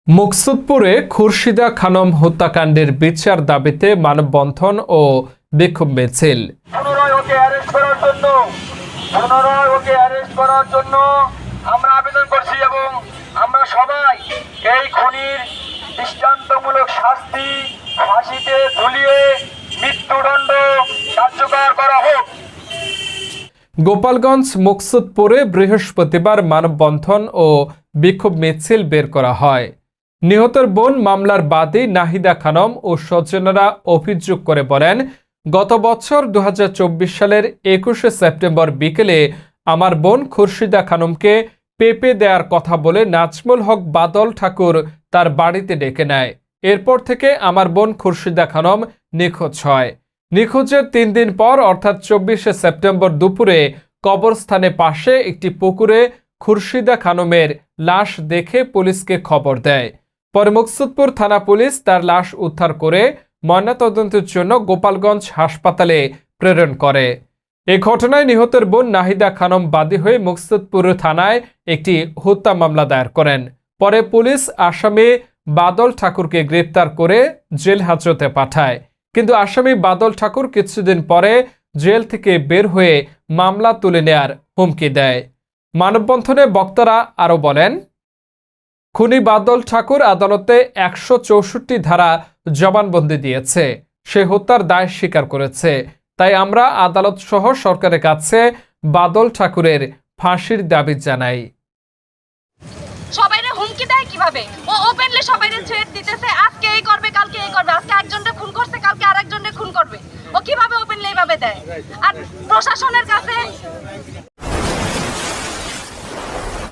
মুকসুদপুরে খুরশিদা খানম হত্যাকাণ্ডের বিচার দাবিতে মানববন্ধন ও বিক্ষোভ মিছিল। আমরা আবেদন করছি এবং আমরা সবাই এই খুনির দৃষ্টান্তমূলক শাস্তি ফাঁসিতে ঝুলিয়ে মৃত্যুদণ্ড কার্যকর করা হোক। গোপালগঞ্জ মুকসুদপুরে বৃহস্পতিবার মানববন্ধন ও বিক্ষোভ মিছিল বের করা হয়। নিহতের বোন মামলার বাদী নাহিদা খানম ও স্বজনেরা অভিযোগ করে বলেন, গত বছর 2024 সালের 21শে সেপ্টেম্বর বিকেলে আমার বোন খুরশিদা খানমকে পেপে দেওয়ার কথা বলে নাজমুল হক বাদল ঠাকুর তার বাড়িতে ডেকে নেয়। এরপর থেকে আমার বোন খুরশিদা খানম নিখোঁজ হয়। নিখোঁজের 3 দিন পর অর্থাৎ 24শে সেপ্টেম্বর দুপুরে কবরস্থানে পাশে একটি পুকুরে খুরশিদা খানমের লাশ দেখে পুলিশকে খবর দেয়। পরে মুকসুদপুর থানা পুলিশ তার লাশ উদ্ধার করে ময়নাতদন্তের জন্য গোপালগঞ্জ হাসপাতালে প্রেরণ করে। এই ঘটনায় নিহতের বোন নাহিদা খানম বাদী হয়ে মুকসুদপুর থানায় একটি হত্যা মামলা দায়ের করেন। পরে পুলিশ আসামি বাদল ঠাকুরকে গ্রেপ্তার করে জেল হাজতে পাঠায়, কিন্তু আসামি বাদল ঠাকুর কিছুদিন পরে জেল থেকে বের হয়ে মামলা তুলে নেয়ার হুমকি দেয়। মানববন্ধনে বক্তারা আরও বলেন, খুনি বাদল ঠাকুর আদালতে 164 ধারা জবানবন্দি দিয়েছে। সে হত্যার দায় স্বীকার করেছে। তাই আমরা আদালত সহ সরকারের কাছে বাদল ঠাকুরের ফাঁসির দাবি জানাই। সবাইরে হুমকি দেয় কিভাবে? ও ওপেনলি সবাইরে থ্রেট দিতেছে, আজকে এই করবে, কালকে এই করবে, আজকে একজনকে খুন করছে, কালকে আরেকজনকে খুন করবে। ও কিভাবে ওপেনলি এইভাবে দেয়? আর প্রশাসনের কাছে